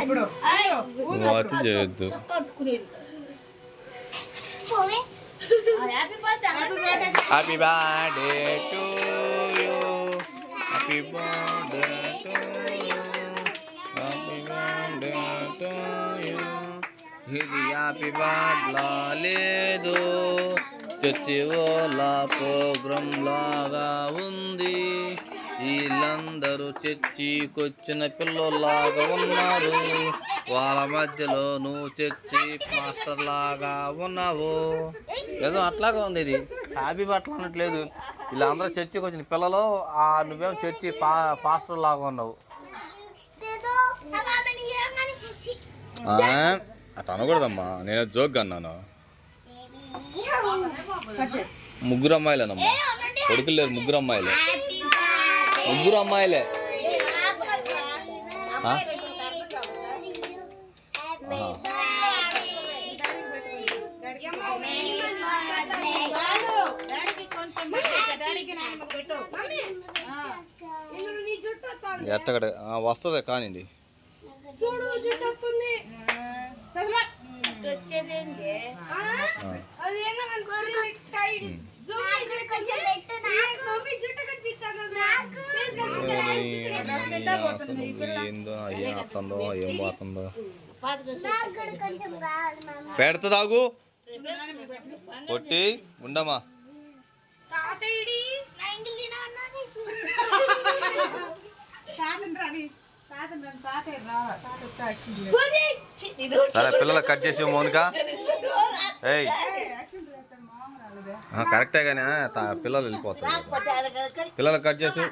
Watch చేయొద్దు. Happy birthday to you, happy birthday to you, happy birthday to you. ఇది happy birthday లేదు, చర్చివోలా programme లాగా ఉంది. వీళ్ళందరూ చర్చికొచ్చిన పిల్లల్లాగా ఉన్నారు. వాళ్ళ మధ్యలో నువ్వు చర్చి మాస్టర్ లాగా ఉన్నావు. ఏదో అట్లాగా ఉంది. ఇది హ్యాపీ బర్త్డే అనట్లేదు. వీళ్ళందరూ చర్చికి వచ్చిన పిల్లలు, నువ్వేమో చర్చి పాస్టర్ లాగా ఉన్నావు. అట్లా అనకూడదమ్మా, నేను జోక్గా అన్నాను. ముగ్గురు అమ్మాయిలేనమ్మా, కొడుకులు లేరు. ముగ్గురు అమ్మాయిలే. ఎట్టగడ వస్తుంది కానివ్వండి. ఏందో ఏం వస్తుందో ఏం పోతుందో పెడతాగు కొట్టి ఉండమా. సరే పిల్లలకు కట్ చేసి మౌనిక. కరెక్టే కానీ పిల్లలు వెళ్ళిపోతారు. పిల్లలకు కట్ చేసి